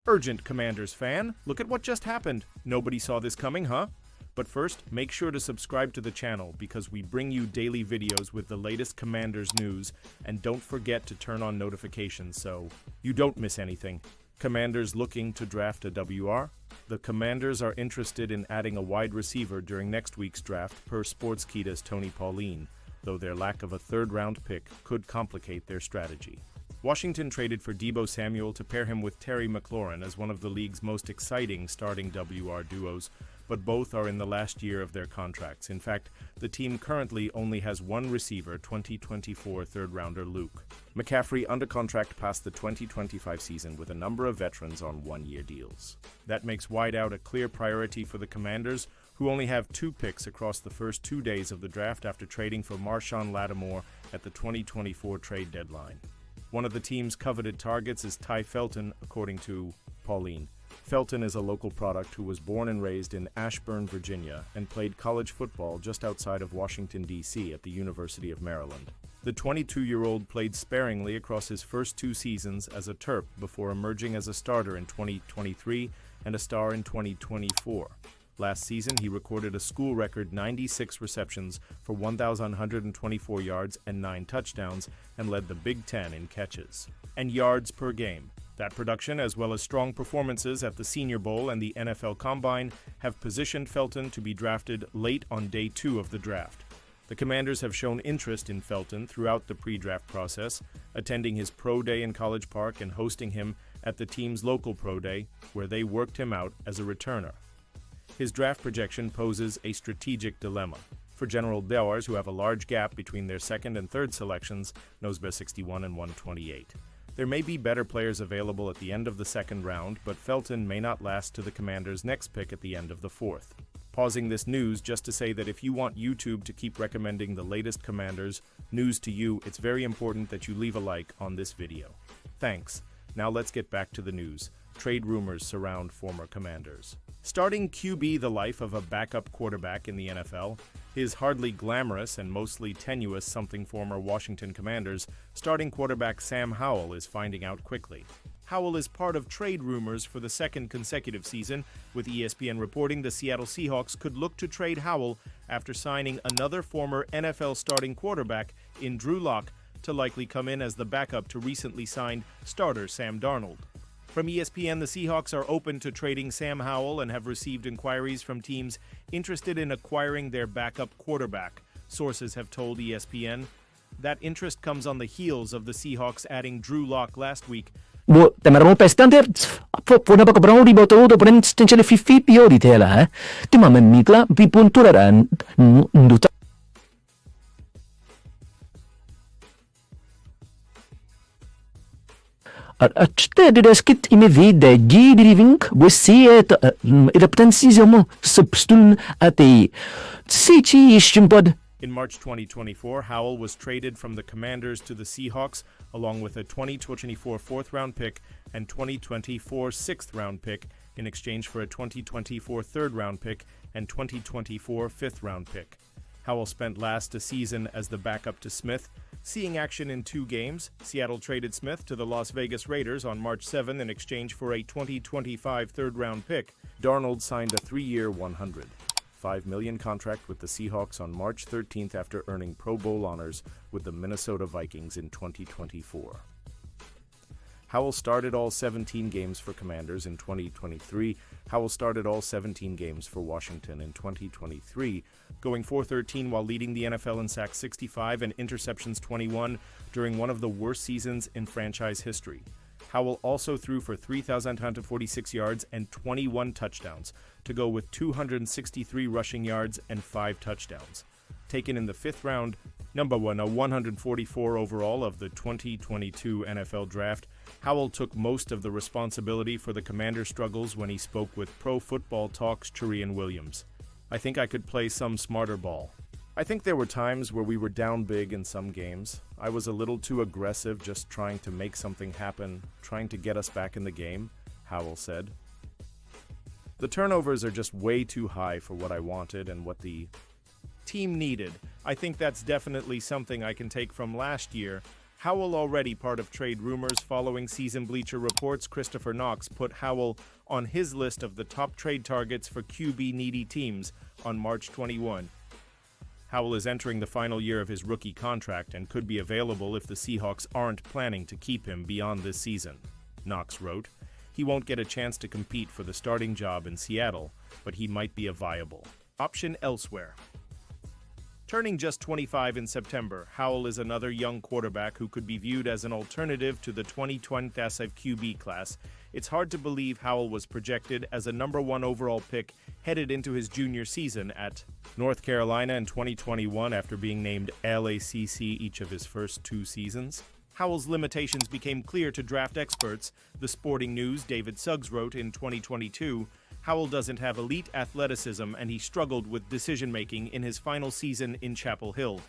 Urgent, Commanders fan, look at what just happened. Nobody saw this coming, huh? But first, make sure to subscribe to the channel because we bring you daily videos with the latest Commanders news, and don't forget to turn on notifications so you don't miss anything. Commanders looking to draft a WR? The Commanders are interested in adding a wide receiver during next week's draft per Sportskeeda's Tony Pauline, though their lack of a third-round pick could complicate their strategy. Washington traded for Deebo Samuel to pair him with Terry McLaurin as one of the league's most exciting starting WR duos, but both are in the last year of their contracts. In fact, the team currently only has one receiver, 2024 third-rounder Luke McCaffrey, under contract past the 2025 season with a number of veterans on one-year deals. That makes wideout a clear priority for the Commanders, who only have 2 picks across the first 2 days of the draft after trading for Marshawn Lattimore at the 2024 trade deadline. One of the team's coveted targets is Ty Felton, according to Pauline. Felton is a local product who was born and raised in Ashburn, Virginia, and played college football just outside of Washington, D.C. at the University of Maryland. The 22-year-old played sparingly across his first 2 seasons as a Terp before emerging as a starter in 2023 and a star in 2024. Last season, he recorded a school record 96 receptions for 1,124 yards and 9 touchdowns and led the Big Ten in catches and yards per game. That production, as well as strong performances at the Senior Bowl and the NFL Combine, have positioned Felton to be drafted late on day 2 of the draft. The Commanders have shown interest in Felton throughout the pre-draft process, attending his pro day in College Park and hosting him at the team's local pro day, where they worked him out as a returner. His draft projection poses a strategic dilemma. For general bowers who have a large gap between their second and third selections, Nosebeh 61 and 128. There may be better players available at the end of the second round, but Felton may not last to the Commanders' next pick at the end of the 4th. Pausing this news just to say that if you want YouTube to keep recommending the latest Commanders news to you, it's very important that you leave a like on this video. Thanks. Now let's get back to the news. Trade rumors surround former Commanders. Starting QB the life of a backup quarterback in the NFL, his hardly glamorous and mostly tenuous something former Washington Commanders, starting quarterback Sam Howell is finding out quickly. Howell is part of trade rumors for the second consecutive season, with ESPN reporting the Seattle Seahawks could look to trade Howell after signing another former NFL starting quarterback in Drew Lock to likely come in as the backup to recently signed starter Sam Darnold. From ESPN, the Seahawks are open to trading Sam Howell and have received inquiries from teams interested in acquiring their backup quarterback. Sources have told ESPN that interest comes on the heels of the Seahawks adding Drew Lock last week. Det med de standards på na pagkabrao di boto do pren stensele fifipio di tela ti mama mikla pi punturan nduta det skit i vide gidriving we see it it potential substun at the sichi shimpod. In March 2024, Howell was traded from the Commanders to the Seahawks, along with a 2024 4th-round pick and 2024 6th-round pick in exchange for a 2024 3rd-round pick and 2024 5th-round pick. Howell spent last season as the backup to Smith, seeing action in 2 games. Seattle traded Smith to the Las Vegas Raiders on March 7 in exchange for a 2025 3rd-round pick. Darnold signed a 3-year, $105 million contract with the Seahawks on March 13th after earning Pro Bowl honors with the Minnesota Vikings in 2024. Howell started all 17 games for Commanders in 2023. Howell started all 17 games for Washington in 2023, going 4-13 while leading the NFL in sacks 65 and interceptions 21 during one of the worst seasons in franchise history. Howell also threw for 3,146 yards and 21 touchdowns, to go with 263 rushing yards and 5 touchdowns. Taken in the 5th round, number 144 overall of the 2022 NFL Draft, Howell took most of the responsibility for the Commander struggles when he spoke with Pro Football Talk's Cherian Williams. I think I could play some smarter ball. I think there were times where we were down big in some games. I was a little too aggressive, just trying to make something happen, trying to get us back in the game, Howell said. The turnovers are just way too high for what I wanted and what the team needed. I think that's definitely something I can take from last year. Howell already part of trade rumors following season Bleacher Reports. Christopher Knox put Howell on his list of the top trade targets for QB-needy teams on March 21. Howell is entering the final year of his rookie contract and could be available if the Seahawks aren't planning to keep him beyond this season. Knox wrote, "He won't get a chance to compete for the starting job in Seattle, but he might be a viable option elsewhere." Turning just 25 in September, Howell is another young quarterback who could be viewed as an alternative to the 2020 QB class. It's hard to believe Howell was projected as a #1 overall pick headed into his junior season at North Carolina in 2021 after being named LACC each of his first 2 seasons. Howell's limitations became clear to draft experts. The Sporting News' David Suggs wrote in 2022, Howell doesn't have elite athleticism and he struggled with decision-making in his final season in Chapel Hill.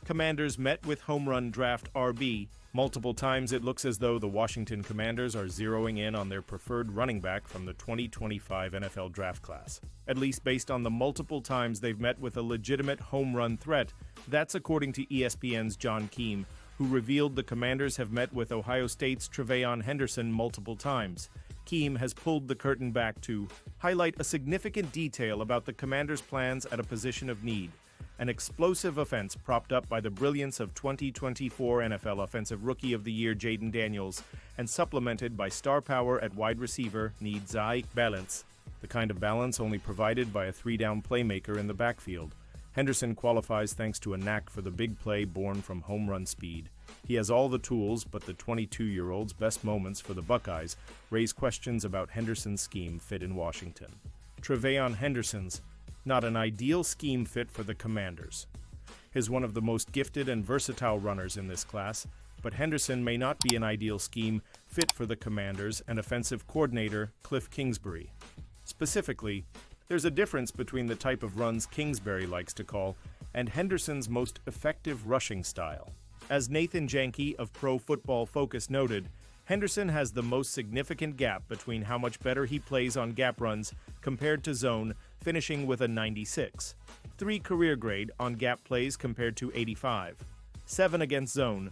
Commanders met with home run draft RB. Multiple times it looks as though the Washington Commanders are zeroing in on their preferred running back from the 2025 NFL draft class. At least based on the multiple times they've met with a legitimate home run threat. That's according to ESPN's John Keim, who revealed the Commanders have met with Ohio State's Tre'Veyon Henderson multiple times. Keim has pulled the curtain back to highlight a significant detail about the Commanders' plans at a position of need. An explosive offense propped up by the brilliance of 2024 NFL Offensive Rookie of the Year Jaden Daniels and supplemented by star power at wide receiver needs balance. The kind of balance only provided by a 3-down playmaker in the backfield. Henderson qualifies thanks to a knack for the big play born from home run speed. He has all the tools, but the 22-year-old's best moments for the Buckeyes raise questions about Henderson's scheme fit in Washington. Tre'Veyon Henderson's not an ideal scheme fit for the Commanders. He's one of the most gifted and versatile runners in this class, but Henderson may not be an ideal scheme fit for the Commanders and offensive coordinator Cliff Kingsbury. Specifically, there's a difference between the type of runs Kingsbury likes to call and Henderson's most effective rushing style. As Nathan Janke of Pro Football Focus noted, Henderson has the most significant gap between how much better he plays on gap runs compared to zone, finishing with a 96. 3 career grade on gap plays compared to 85. 7 against zone.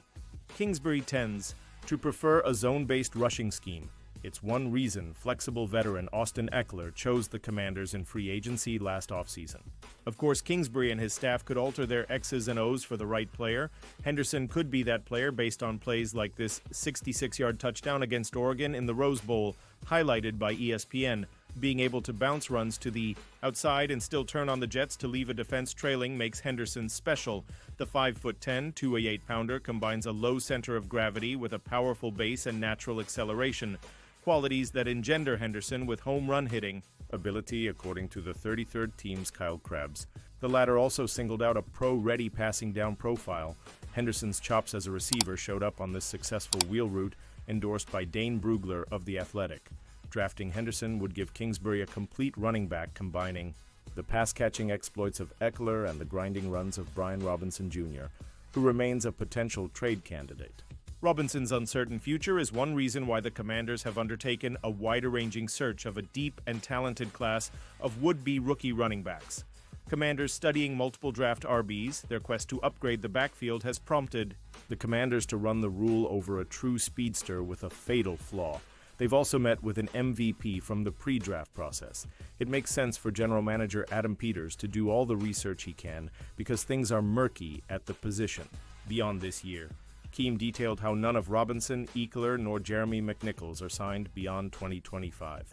Kingsbury tends to prefer a zone-based rushing scheme. It's one reason flexible veteran Austin Eckler chose the Commanders in free agency last offseason. Of course, Kingsbury and his staff could alter their X's and O's for the right player. Henderson could be that player based on plays like this 66-yard touchdown against Oregon in the Rose Bowl, highlighted by ESPN. Being able to bounce runs to the outside and still turn on the jets to leave a defense trailing makes Henderson special. The 5'10", 208-pounder combines a low center of gravity with a powerful base and natural acceleration, qualities that engender Henderson with home run hitting ability, according to the 33rd team's Kyle Krebs. The latter also singled out a pro-ready passing down profile. Henderson's chops as a receiver showed up on this successful wheel route, endorsed by Dane Brugler of The Athletic. Drafting Henderson would give Kingsbury a complete running back combining the pass-catching exploits of Eckler and the grinding runs of Brian Robinson Jr., who remains a potential trade candidate. Robinson's uncertain future is one reason why the Commanders have undertaken a wider-ranging search of a deep and talented class of would-be rookie running backs. Commanders studying multiple draft RBs, their quest to upgrade the backfield has prompted the Commanders to run the rule over a true speedster with a fatal flaw. They've also met with an MVP from the pre-draft process. It makes sense for General Manager Adam Peters to do all the research he can because things are murky at the position beyond this year. Keim detailed how none of Robinson, Eckler, nor Jeremy McNichols are signed beyond 2025.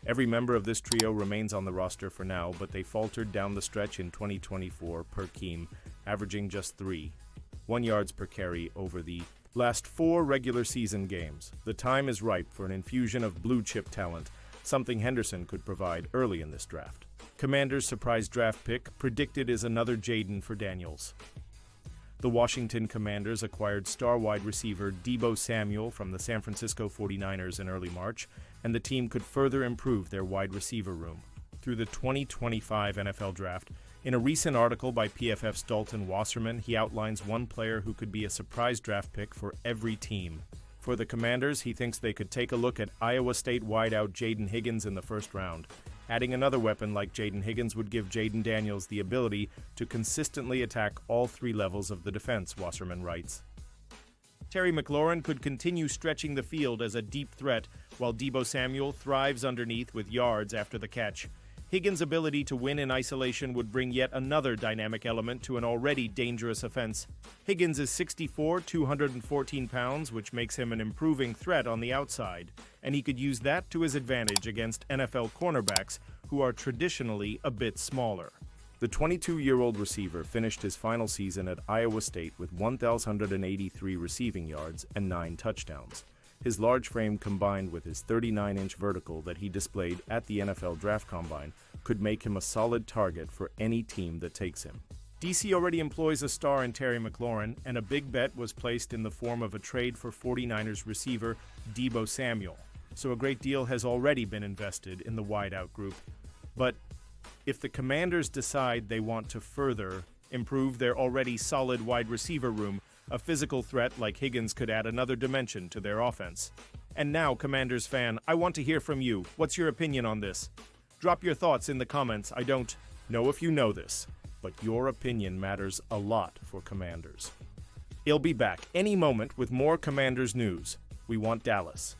Every member of this trio remains on the roster for now, but they faltered down the stretch in 2024 per Keim, averaging just 1 yards per carry over the last 4 regular season games. The time is ripe for an infusion of blue-chip talent, something Henderson could provide early in this draft. Commanders' surprise draft pick predicted is another Jaden for Daniels. The Washington Commanders acquired star wide receiver Deebo Samuel from the San Francisco 49ers in early March, and the team could further improve their wide receiver room through the 2025 NFL Draft. In a recent article by PFF's Dalton Wasserman, he outlines one player who could be a surprise draft pick for every team. For the Commanders, he thinks they could take a look at Iowa State wideout Jaden Higgins in the first round. Adding another weapon like Jaden Higgins would give Jaden Daniels the ability to consistently attack all 3 levels of the defense, Wasserman writes. Terry McLaurin could continue stretching the field as a deep threat, while Deebo Samuel thrives underneath with yards after the catch. Higgins' ability to win in isolation would bring yet another dynamic element to an already dangerous offense. Higgins is 6'4", 214 pounds, which makes him an improving threat on the outside, and he could use that to his advantage against NFL cornerbacks, who are traditionally a bit smaller. The 22-year-old receiver finished his final season at Iowa State with 1,083 receiving yards and 9 touchdowns. His large frame combined with his 39-inch vertical that he displayed at the NFL Draft Combine could make him a solid target for any team that takes him. DC already employs a star in Terry McLaurin, and a big bet was placed in the form of a trade for 49ers receiver Deebo Samuel. So a great deal has already been invested in the wideout group. But if the Commanders decide they want to further improve their already solid wide receiver room, a physical threat like Higgins could add another dimension to their offense. And now, Commanders fan, I want to hear from you. What's your opinion on this? Drop your thoughts in the comments. I don't know if you know this, but your opinion matters a lot for Commanders. He'll be back any moment with more Commanders news. We want Dallas.